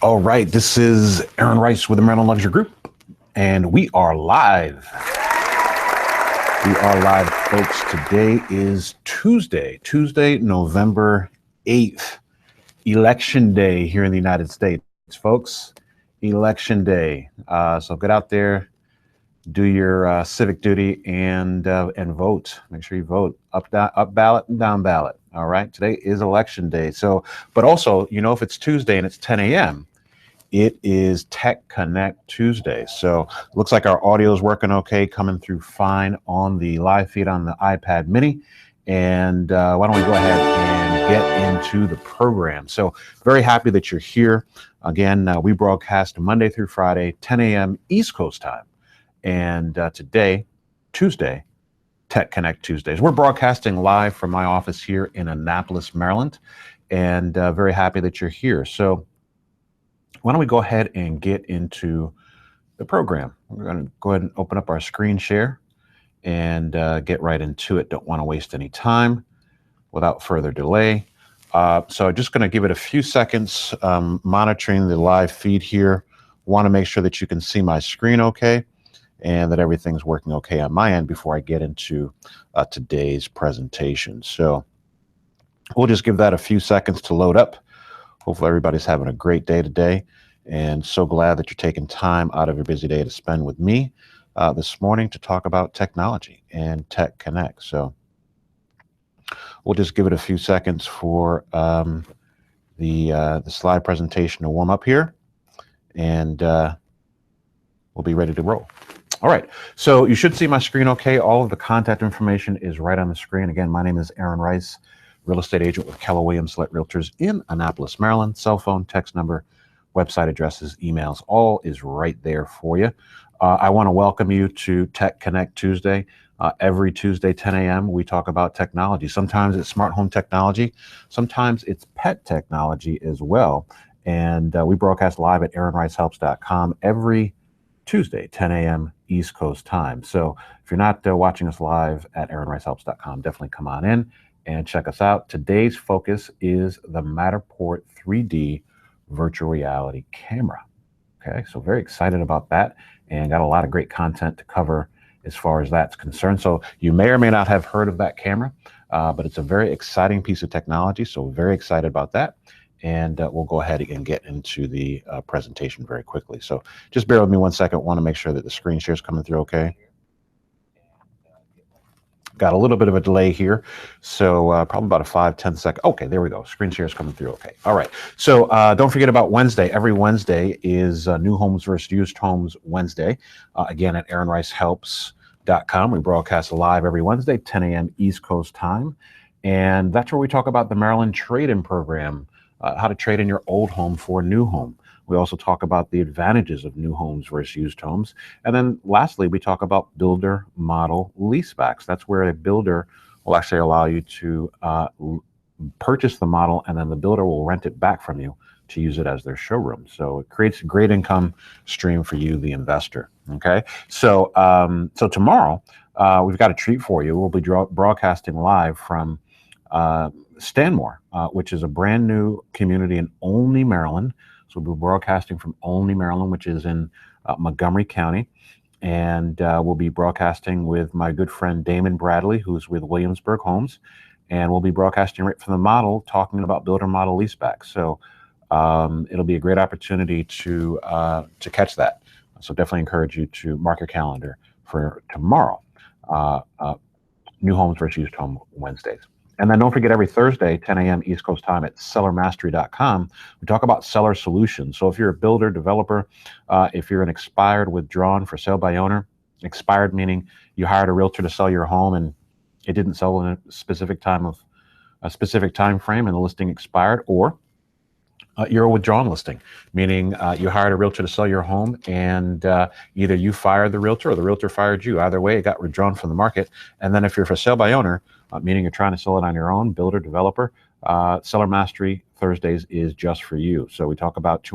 All right, this is Aaron Rice with the Maryland Luxury Group, and we are live. We are live, folks. Today is Tuesday, November 8th, Election Day here in the United States, folks. Election Day. So get out there, do your civic duty, and vote. Make sure you vote up ballot and down ballot. All right. Today is Election Day. So, but also, if it's Tuesday and it's 10 a.m., it is Tech Connect Tuesday. So it looks like our audio is working okay, coming through fine on the live feed on the iPad mini. And why don't we go ahead and get into the program. So very happy that you're here. Again, we broadcast Monday through Friday, 10 a.m. East Coast time. And today, Tuesday, Tech Connect Tuesdays. We're broadcasting live from my office here in Annapolis, Maryland. And very happy that you're here. So why don't we go ahead and get into the program? We're going to go ahead and open up our screen share and get right into it. Don't want to waste any time without further delay. So just going to give it a few seconds, monitoring the live feed here. Want to make sure that you can see my screen okay and that everything's working okay on my end before I get into today's presentation. So we'll just give that a few seconds to load up. Hopefully everybody's having a great day today, and so glad that you're taking time out of your busy day to spend with me this morning to talk about technology and Tech Connect. So we'll just give it a few seconds for the slide presentation to warm up here, and we'll be ready to roll. All right, so you should see my screen okay. All of the contact information is right on the screen. Again, my name is Aaron Rice, real estate agent with Keller Williams Select Realtors in Annapolis, Maryland. Cell phone, text number, website addresses, emails, all is right there for you. I want to welcome you to Tech Connect Tuesday. Every Tuesday, 10 a.m., we talk about technology. Sometimes it's smart home technology. Sometimes it's pet technology as well. And we broadcast live at AaronRiceHelps.com every Tuesday, 10 a.m. East Coast time. So if you're not watching us live at AaronRiceHelps.com, definitely come on in and check us out. Today's focus is the Matterport 3D virtual reality camera. Okay, so very excited about that and got a lot of great content to cover as far as that's concerned. So you may or may not have heard of that camera, but it's a very exciting piece of technology. So very excited about that. And we'll go ahead and get into the presentation very quickly. So just bear with me 1 second. Want to make sure that the screen share is coming through okay. Got a little bit of a delay here, so probably about a 5-10 second. Okay, there we go. Screen share is coming through okay. All right, so don't forget about Wednesday. Every Wednesday is New Homes versus Used Homes Wednesday. Again, at AaronRiceHelps.com. We broadcast live every Wednesday, 10 a.m. East Coast time. And that's where we talk about the Maryland Trade-In Program, how to trade in your old home for a new home. We also talk about the advantages of new homes versus used homes. And then lastly, we talk about builder model leasebacks. That's where a builder will actually allow you to purchase the model, and then the builder will rent it back from you to use it as their showroom. So it creates a great income stream for you, the investor. Okay. So, so tomorrow we've got a treat for you. We'll be broadcasting live from Stanmore, which is a brand new community in Olney, Maryland. So we'll be broadcasting from Olney, Maryland, which is in Montgomery County. And we'll be broadcasting with my good friend Damon Bradley, who's with Williamsburg Homes. And we'll be broadcasting right from the model, talking about builder model leaseback. So it'll be a great opportunity to catch that. So definitely encourage you to mark your calendar for tomorrow, New Homes versus Used Home Wednesdays. And then don't forget, every Thursday, 10 a.m. East Coast time at sellermastery.com, we talk about seller solutions. So if you're a builder, developer, if you're an expired, withdrawn, for sale by owner, expired meaning you hired a realtor to sell your home and it didn't sell in a specific time frame and the listing expired, or you're a withdrawn listing, meaning you hired a realtor to sell your home and either you fired the realtor or the realtor fired you. Either way, it got withdrawn from the market. And then if you're for sale by owner, meaning you're trying to sell it on your own, builder, developer, Seller Mastery Thursdays is just for you. So we talk about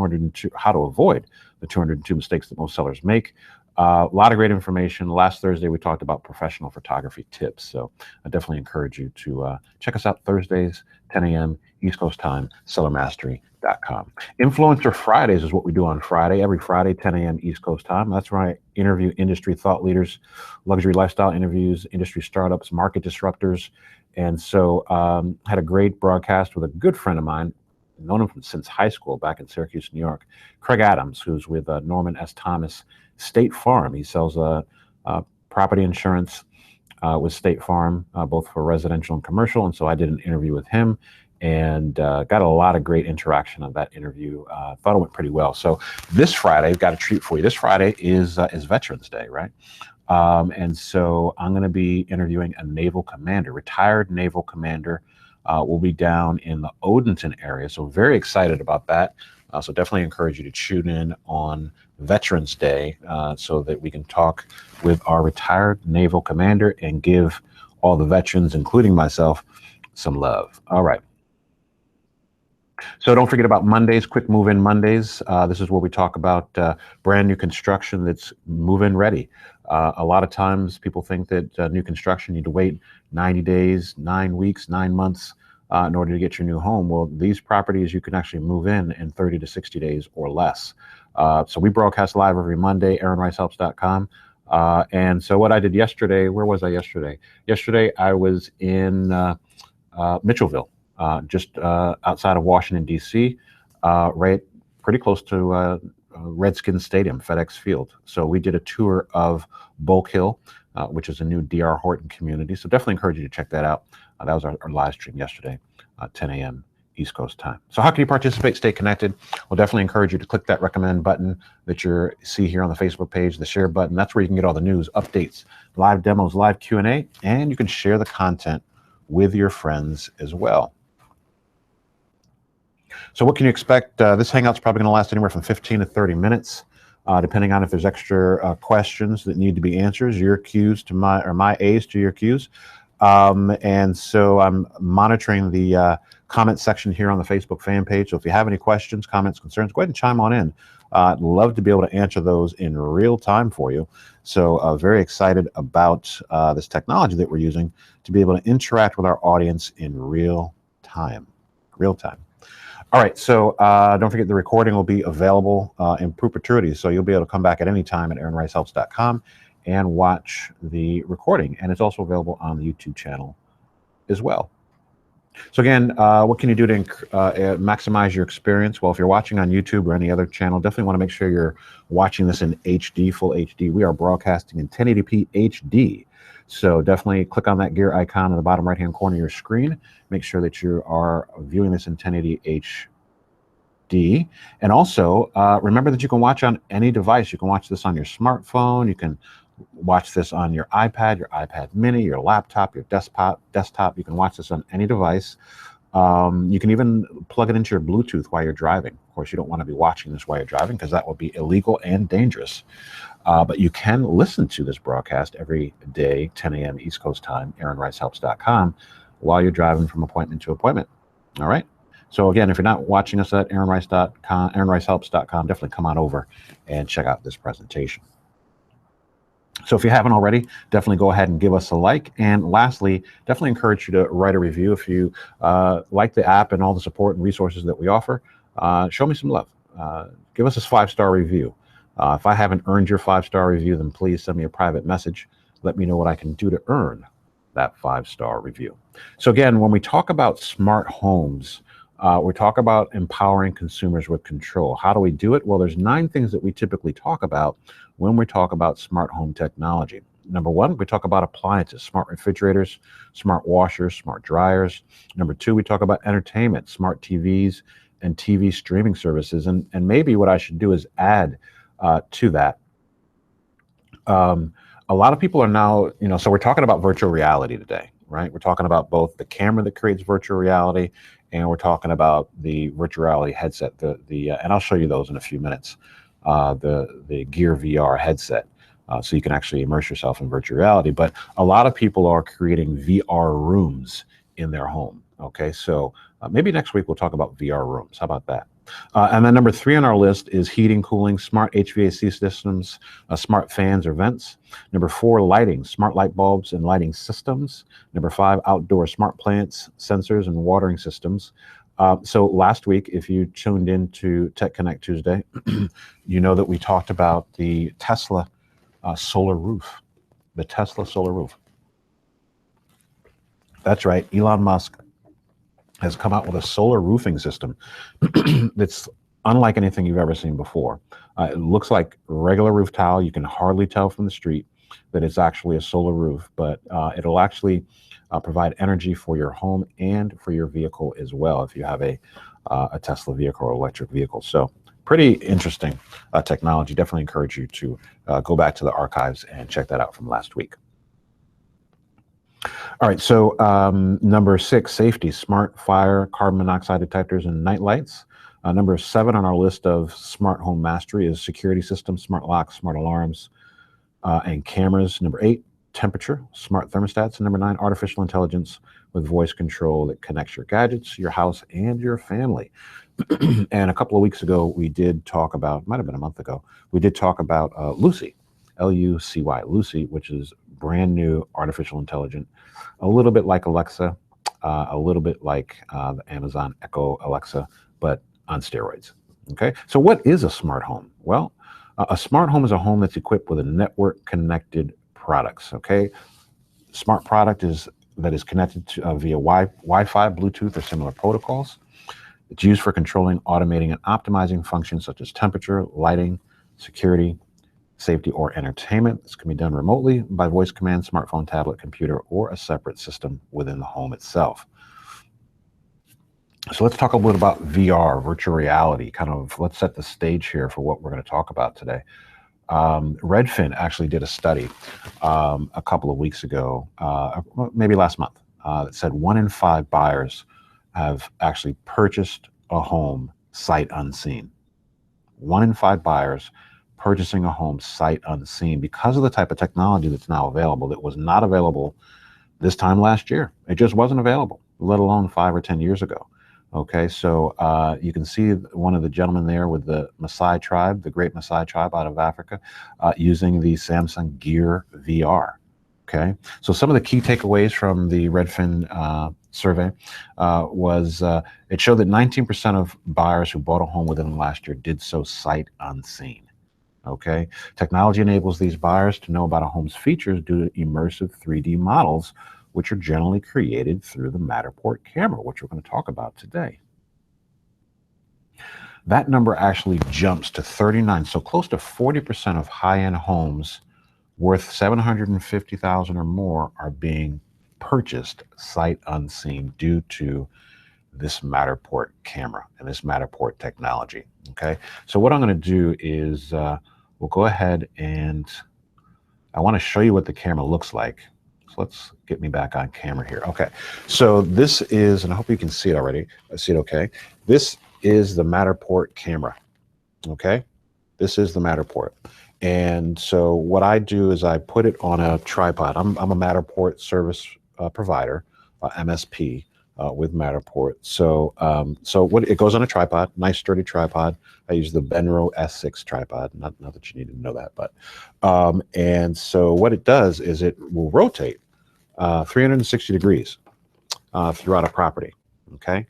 how to avoid the 202 mistakes that most sellers make. A lot of great information. Last Thursday, we talked about professional photography tips. So I definitely encourage you to check us out Thursdays, 10 a.m. East Coast time, sellermastery.com. Influencer Fridays is what we do on Friday, every Friday, 10 a.m. East Coast time. That's where I interview industry thought leaders, luxury lifestyle interviews, industry startups, market disruptors. And so had a great broadcast with a good friend of mine, known him since high school back in Syracuse, New York, Craig Adams, who's with Norman S. Thomas State Farm. He sells property insurance with State Farm, both for residential and commercial. And so I did an interview with him and got a lot of great interaction on that interview. Thought it went pretty well. So this Friday, I've got a treat for you. This Friday is Veterans Day, right? And so I'm going to be interviewing a naval commander, retired naval commander. We'll be down in the Odenton area. So very excited about that. So definitely encourage you to tune in on Veterans Day so that we can talk with our retired naval commander and give all the veterans, including myself, some love. All right. So don't forget about Mondays, Quick Move-In Mondays. This is where we talk about brand new construction that's move-in ready. A lot of times people think that new construction, you need to wait 90 days, 9 weeks, 9 months in order to get your new home. Well, these properties you can actually move in 30 to 60 days or less. So we broadcast live every Monday, AaronRiceHelps.com. And so what I did yesterday, where was I yesterday? Yesterday I was in Mitchellville, just outside of Washington, D.C., right pretty close to Redskins Stadium, FedEx Field. So we did a tour of Bulk Hill, which is a new D.R. Horton community. So definitely encourage you to check that out. That was our live stream yesterday, 10 a.m. East Coast time. So how can you participate, stay connected? We'll definitely encourage you to click that recommend button that you see here on the Facebook page, the share button. That's where you can get all the news, updates, live demos, live Q&A, and you can share the content with your friends as well. So what can you expect? This hangout's probably going to last anywhere from 15 to 30 minutes, depending on if there's extra questions that need to be answered, your Q's to my, or my A's to your Q's. And so I'm monitoring the comment section here on the Facebook fan page. So if you have any questions, comments, concerns, go ahead and chime on in. I'd love to be able to answer those in real time for you. So very excited about this technology that we're using to be able to interact with our audience in real time. All right, so don't forget the recording will be available in perpetuity. So you'll be able to come back at any time at AaronRiceHelps.com and watch the recording. And it's also available on the YouTube channel as well. So again, what can you do to maximize your experience? Well, if you're watching on YouTube or any other channel, definitely want to make sure you're watching this in HD, full HD. We are broadcasting in 1080p HD. So definitely click on that gear icon in the bottom right-hand corner of your screen. Make sure that you are viewing this in 1080 HD. And also, remember that you can watch on any device. You can watch this on your smartphone. You can watch this on your iPad mini, your laptop, your desktop. You can watch this on any device. You can even plug it into your Bluetooth while you're driving. Of course, you don't want to be watching this while you're driving because that would be illegal and dangerous. But you can listen to this broadcast every day, 10 a.m. East Coast time, AaronRiceHelps.com, while you're driving from appointment to appointment. All right. So again, if you're not watching us at AaronRiceHelps.com, definitely come on over and check out this presentation. So if you haven't already, definitely go ahead and give us a like. And lastly, definitely encourage you to write a review. If you like the app and all the support and resources that we offer, show me some love. Give us a 5-star review. If I haven't earned your 5-star review, then please send me a private message. Let me know what I can do to earn that 5-star review. So again, when we talk about smart homes, we talk about empowering consumers with control. How do we do it? Well, there's 9 things that we typically talk about when we talk about smart home technology. Number 1, we talk about appliances, smart refrigerators, smart washers, smart dryers. Number 2, we talk about entertainment, smart TVs and TV streaming services. And maybe what I should do is add to that. A lot of people are now, so we're talking about virtual reality today, right? We're talking about both the camera that creates virtual reality, and we're talking about the virtual reality headset, and I'll show you those in a few minutes, the Gear VR headset, so you can actually immerse yourself in virtual reality. But a lot of people are creating VR rooms in their home. Okay, so maybe next week we'll talk about VR rooms. How about that? And then number 3 on our list is heating, cooling, smart HVAC systems, smart fans or vents. Number 4, lighting, smart light bulbs and lighting systems. Number 5, outdoor smart plants, sensors, and watering systems. So last week, if you tuned into Tech Connect Tuesday, you know that we talked about the Tesla solar roof, the Tesla solar roof. That's right, Elon Musk has come out with a solar roofing system that's unlike anything you've ever seen before. It looks like regular roof tile. You can hardly tell from the street that it's actually a solar roof, but it'll actually provide energy for your home and for your vehicle as well if you have a Tesla vehicle or electric vehicle. So pretty interesting technology. Definitely encourage you to go back to the archives and check that out from last week. All right, so number 6, safety, smart fire, carbon monoxide detectors, and night lights. Number 7 on our list of smart home mastery is security systems, smart locks, smart alarms, and cameras. Number 8, temperature, smart thermostats. And number 9, artificial intelligence with voice control that connects your gadgets, your house, and your family. And a couple of weeks ago, we did talk about, might have been a month ago, we did talk about Lucy, Lucy, Lucy, which is brand new artificial intelligence, a little bit like Alexa, a little bit like the Amazon Echo Alexa, but on steroids. Okay, so what is a smart home? Well, a smart home is a home that's equipped with a network connected products. Okay, smart product that is connected to, via Wi-Fi, Bluetooth, or similar protocols. It's used for controlling, automating, and optimizing functions such as temperature, lighting, security, safety, or entertainment. This can be done remotely by voice command, smartphone, tablet, computer, or a separate system within the home itself. So let's talk a little about VR, virtual reality, let's set the stage here for what we're going to talk about today. Redfin actually did a study a couple of weeks ago, maybe last month, that said 1 in 5 buyers have actually purchased a home sight unseen. 1 in 5 buyers purchasing a home sight unseen because of the type of technology that's now available that was not available this time last year. It just wasn't available, let alone 5 or 10 years ago. Okay, so you can see one of the gentlemen there with the Maasai tribe, the Great Maasai tribe out of Africa, using the Samsung Gear VR. Okay, so some of the key takeaways from the Redfin survey was it showed that 19% of buyers who bought a home within the last year did so sight unseen. Okay, technology enables these buyers to know about a home's features due to immersive 3D models, which are generally created through the Matterport camera, which we're going to talk about today. That number actually jumps to 39, so close to 40% of high-end homes worth $750,000 or more are being purchased sight unseen due to this Matterport camera and this Matterport technology. Okay, so what I'm going to do is we'll go ahead and I want to show you what the camera looks like. So let's get me back on camera here. Okay, so this is, and I hope you can see it already. I see it okay. This is the Matterport camera. Okay, this is the Matterport. And so what I do is I put it on a tripod. I'm a Matterport service provider, MSP. With Matterport. So what it goes on a tripod, nice sturdy tripod. I use the Benro S6 tripod. Not that you need to know that, but and so what it does is it will rotate 360 degrees throughout a property. Okay,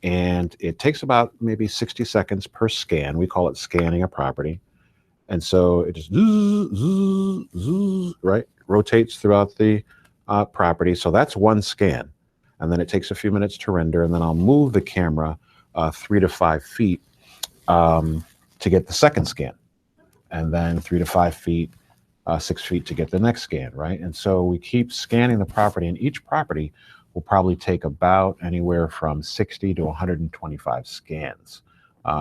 and it takes about maybe 60 seconds per scan. We call it scanning a property, and so it just right rotates throughout the property. So that's one scan. And then it takes a few minutes to render, and then I'll move the camera 3 to 5 feet to get the second scan, and then 3 to 5 feet, 6 feet to get the next scan, right? And so we keep scanning the property, and each property will probably take about anywhere from 60 to 125 scans.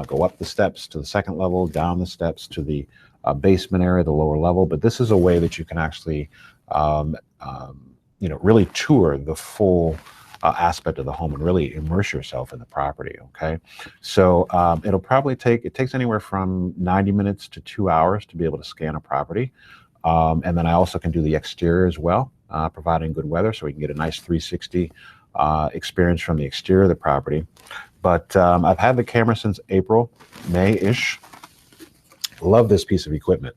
Go up the steps to the second level, down the steps to the basement area, the lower level. But this is a way that you can actually, really tour the full aspect of the home and really immerse yourself in the property. Okay, so it'll probably it takes anywhere from 90 minutes to 2 hours to be able to scan a property, and then I also can do the exterior as well, providing good weather, so we can get a nice 360 experience from the exterior of the property. But I've had the camera since April, May-ish. Love this piece of equipment.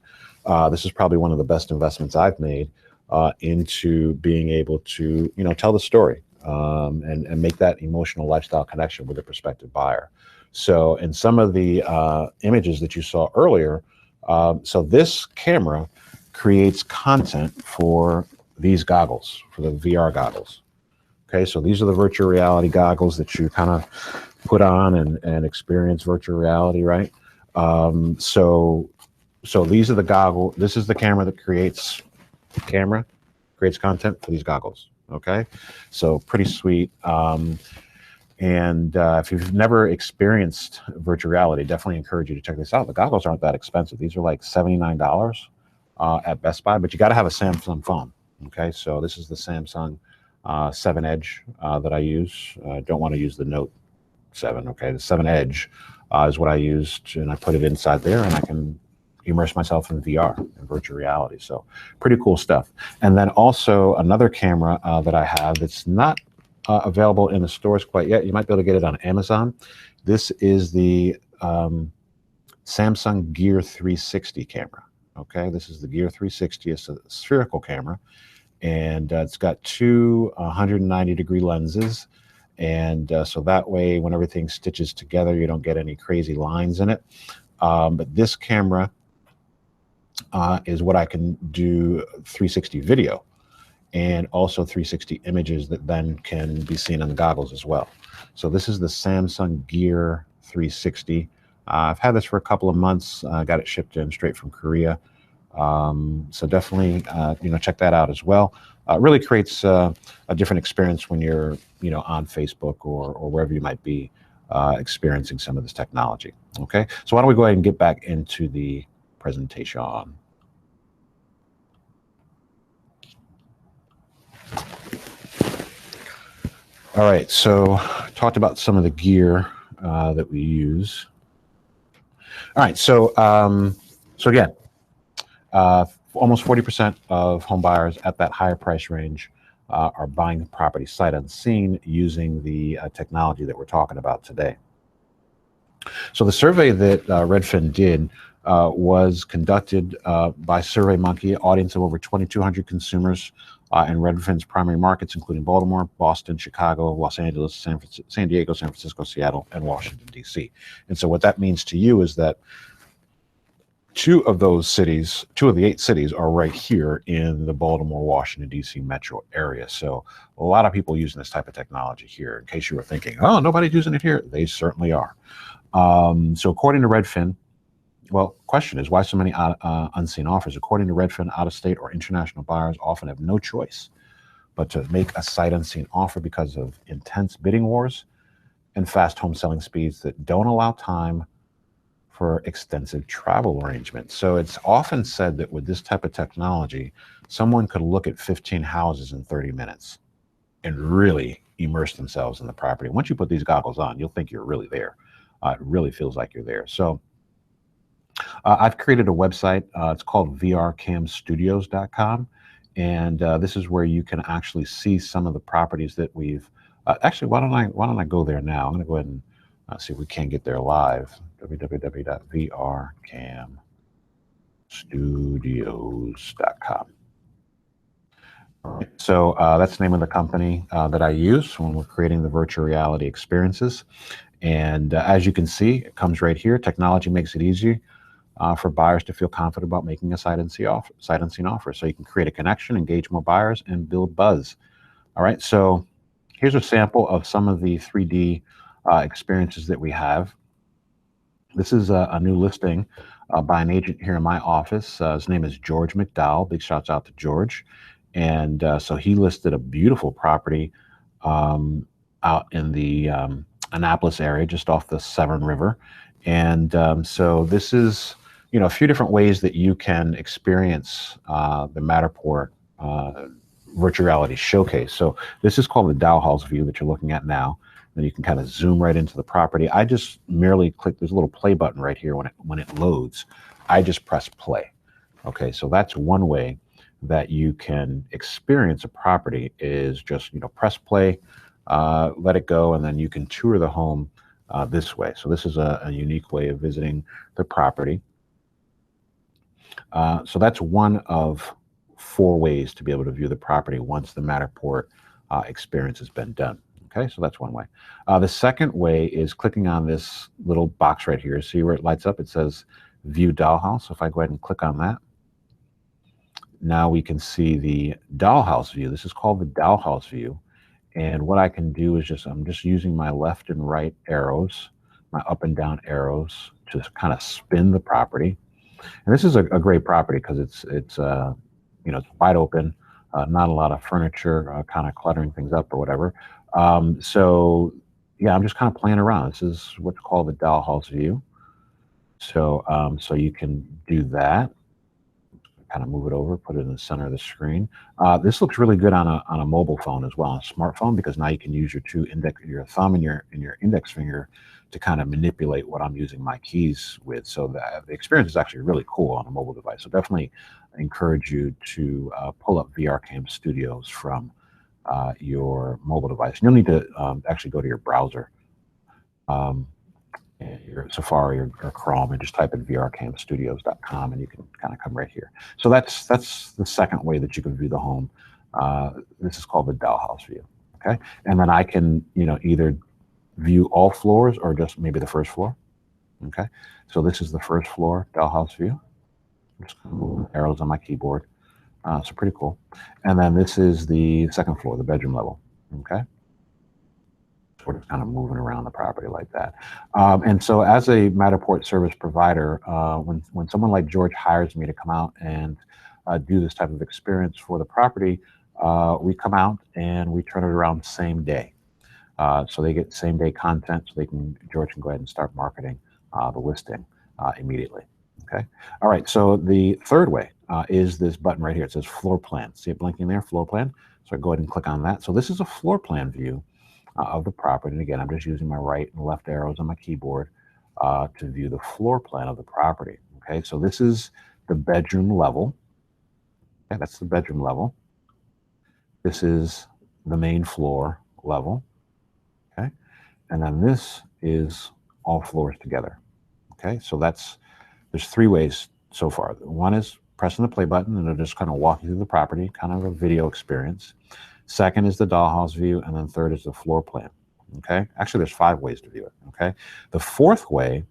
This is probably one of the best investments I've made into being able to, tell the story and make that emotional lifestyle connection with a prospective buyer. So in some of the images that you saw earlier, so this camera creates content for these goggles, for the VR goggles. Okay, so these are the virtual reality goggles that you kind of put on and experience virtual reality, right? So these are the goggles. This is the camera that creates content for these goggles. Okay, so pretty sweet. And if you've never experienced virtual reality, definitely encourage you to check this out. The goggles aren't that expensive. These are like $79 at Best Buy, but you got to have a Samsung phone. Okay, so this is the Samsung 7 Edge that I use. I don't want to use the Note 7. Okay, the 7 Edge is what I used, and I put it inside there, and I can immerse myself in VR and virtual reality. So pretty cool stuff. And then also another camera that I have that's not available in the stores quite yet. You might be able to get it on Amazon. This is the Samsung Gear 360 camera. Okay, this is the Gear 360. It's a spherical camera, and it's got two 190-degree lenses. And so that way, when everything stitches together, you don't get any crazy lines in it. But this camera is what I can do 360 video and also 360 images that then can be seen in the goggles as well. So this is the Samsung Gear 360. I've had this for a couple of months. Got it shipped in straight from Korea. So definitely, check that out as well. Really creates a different experience when you're, on Facebook or wherever you might be experiencing some of this technology. Okay, so why don't we go ahead and get back into the presentation. All right, so talked about some of the gear that we use. All right, so again, almost 40% of home buyers at that higher price range are buying property sight unseen using the technology that we're talking about today. So the survey that Redfin did was conducted by SurveyMonkey, an audience of over 2,200 consumers in Redfin's primary markets, including Baltimore, Boston, Chicago, Los Angeles, San Diego, San Francisco, Seattle, and Washington, D.C. And so what that means to you is that two of the 8 cities are right here in the Baltimore, Washington, D.C. metro area. So a lot of people using this type of technology here. In case you were thinking, oh, nobody's using it here, they certainly are. So according to Redfin, well, question is, why so many unseen offers? According to Redfin, out-of-state or international buyers often have no choice but to make a sight unseen offer because of intense bidding wars and fast home selling speeds that don't allow time for extensive travel arrangements. So it's often said that with this type of technology, someone could look at 15 houses in 30 minutes and really immerse themselves in the property. Once you put these goggles on, you'll think you're really there. It really feels like you're there. So I've created a website. It's called vrcamstudios.com. And this is where you can actually see some of the properties that we've, actually, why don't I go there now? I'm going to go ahead and see if we can get there live. www.vrcamstudios.com. All right, so that's the name of the company that I use when we're creating the virtual reality experiences. And as you can see, it comes right here. Technology makes it easy for buyers to feel confident about making a sight unseen offer. So you can create a connection, engage more buyers, and build buzz. All right, so here's a sample of some of the 3D experiences that we have. This is a new listing by an agent here in my office. His name is George McDowell. Big shouts out to George. And so he listed a beautiful property out in the Annapolis area, just off the Severn River. And so this is, a few different ways that you can experience the Matterport virtual reality showcase. So this is called the Dow House view that you're looking at now. Then you can kind of zoom right into the property. I just merely click, there's a little play button right here when it loads. I just press play. Okay, so that's one way that you can experience a property is just, press play, let it go, and then you can tour the home this way. So this is a unique way of visiting the property. So that's one of 4 ways to be able to view the property once the Matterport experience has been done. Okay, so that's one way. The second way is clicking on this little box right here. See where it lights up? It says View Dollhouse. So if I go ahead and click on that, now we can see the dollhouse view. This is called the dollhouse view. And what I can do is I'm just using my left and right arrows, my up and down arrows, to kind of spin the property. And this is a great property because it's you know, it's wide open, not a lot of furniture, kind of cluttering things up or whatever. So yeah, I'm just kind of playing around. This is what's called the dollhouse view. So so you can do that. Kind of move it over, put it in the center of the screen. This looks really good on a mobile phone as well, on a smartphone, because now you can use your thumb and your index finger to kind of manipulate what I'm using my keys with. So the experience is actually really cool on a mobile device. So definitely encourage you to pull up VRCam Studios from your mobile device. You'll need to actually go to your browser. Your Safari or Chrome, and just type in vrcamstudios.com, and you can kind of come right here. So that's the second way that you can view the home. This is called the dollhouse view. Okay, and then I can, you know, either view all floors or just maybe the first floor. Okay, so this is the first floor dollhouse view. Just move arrows on my keyboard. So pretty cool. And then this is the second floor, the bedroom level. Okay. Sort of kind of moving around the property like that. And so as a Matterport service provider, when someone like George hires me to come out and do this type of experience for the property, we come out and we turn it around same day. So they get same day content, so George can go ahead and start marketing the listing immediately. Okay. All right. So the third way is this button right here. It says floor plan. See it blinking there, floor plan. So I go ahead and click on that. So this is a floor plan view of the property. And again, I'm just using my right and left arrows on my keyboard to view the floor plan of the property. Okay, so this is the bedroom level. Okay, that's the bedroom level. This is the main floor level. Okay, and then this is all floors together. Okay, so there's 3 ways so far. One is pressing the play button, and it'll just kind of walk you through the property, kind of a video experience. Second is the dollhouse view, and then third is the floor plan. Okay, actually there's 5 ways to view it. Okay, the fourth way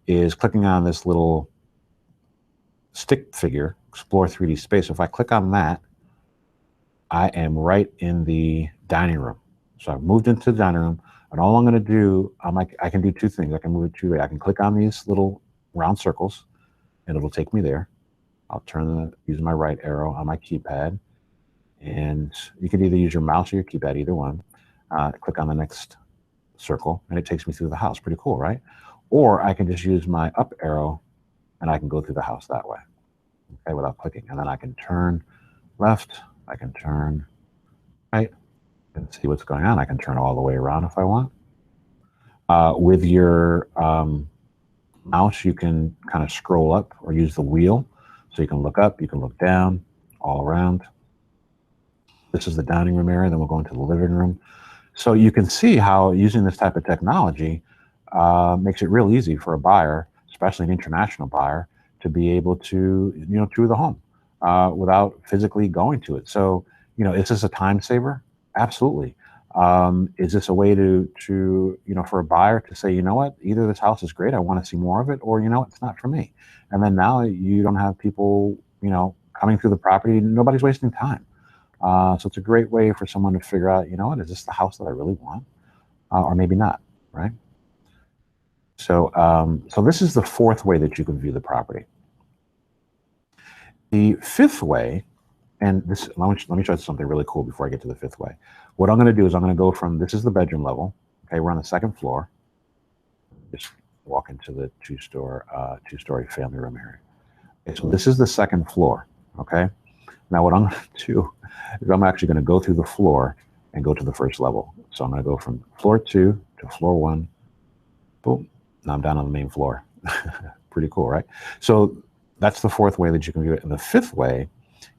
is clicking on this little stick figure, Explore 3D Space. So if I click on that, I am right in the dining room. So I've moved into the dining room, and all I'm going to do, I can do 2 things. I can move it 2 ways. I can click on these little round circles, and it'll take me there. I'll use my right arrow on my keypad. And you can either use your mouse or your keypad, either one. Click on the next circle, and it takes me through the house. Pretty cool, right? Or I can just use my up arrow, and I can go through the house that way, okay, without clicking. And then I can turn left, I can turn right, and see what's going on. I can turn all the way around if I want. With your mouse, you can kind of scroll up or use the wheel. So you can look up, you can look down, all around. This is the dining room area, then we'll go into the living room. So you can see how using this type of technology makes it real easy for a buyer, especially an international buyer, to be able to, you know, tour the home without physically going to it. So, you know, is this a time saver? Absolutely. Is this a way to, you know, for a buyer to say, you know what, either this house is great, I want to see more of it, or, you know, it's not for me. And then now you don't have people, you know, coming through the property, nobody's wasting time. So it's a great way for someone to figure out, you know what, is this the house that I really want? Or maybe not, right? So, so this is the fourth way that you can view the property. The fifth way, and this, let me show you something really cool before I get to the fifth way. What I'm going to do is I'm going to go from, this is the bedroom level. Okay, we're on the second floor. Just walk into the two-story family room area. Okay, so this is the second floor. Okay, now what I'm going to do is I'm actually going to go through the floor and go to the first level. So I'm going to go from floor 2 to floor 1. Boom. Now I'm down on the main floor. Pretty cool, right? So that's the fourth way that you can view it. And the fifth way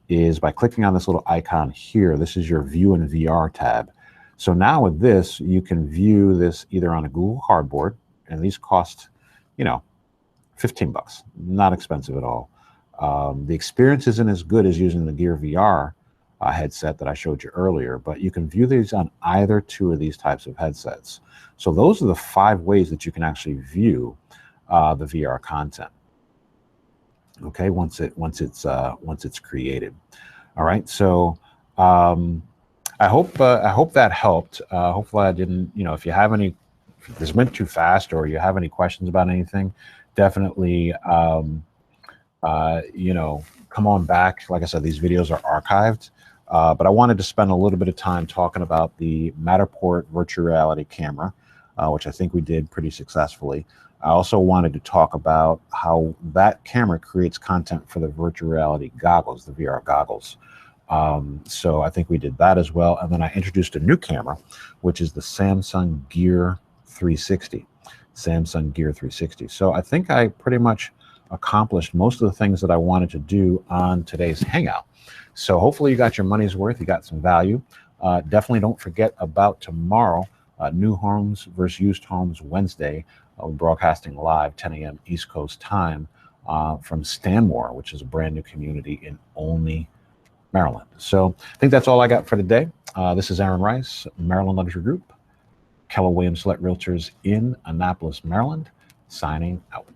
is by clicking on this little icon here. This is your View in VR tab. So now with this, you can view this either on a Google Cardboard, and these cost, you know, 15 bucks, not expensive at all. The experience isn't as good as using the Gear VR headset that I showed you earlier, but you can view these on either two of these types of headsets. So those are the 5 ways that you can actually view the VR content. Okay, once it's created. All right, so I hope that helped. Hopefully I didn't, you know, if this went too fast or you have any questions about anything, definitely, you know, come on back. Like I said, these videos are archived, but I wanted to spend a little bit of time talking about the Matterport virtual reality camera, which I think we did pretty successfully. I also wanted to talk about how that camera creates content for the virtual reality goggles, the VR goggles. So I think we did that as well. And then I introduced a new camera, which is the Samsung Gear 360. Samsung Gear 360. So I think I pretty much accomplished most of the things that I wanted to do on today's Hangout. So hopefully you got your money's worth, you got some value. Definitely don't forget about tomorrow, New Homes versus Used Homes Wednesday. We're broadcasting live 10 a.m. East Coast time from Stanmore, which is a brand new community in Olney, Maryland. So I think that's all I got for today. This is Aaron Rice, Maryland Luxury Group, Keller Williams Select Realtors in Annapolis, Maryland, signing out.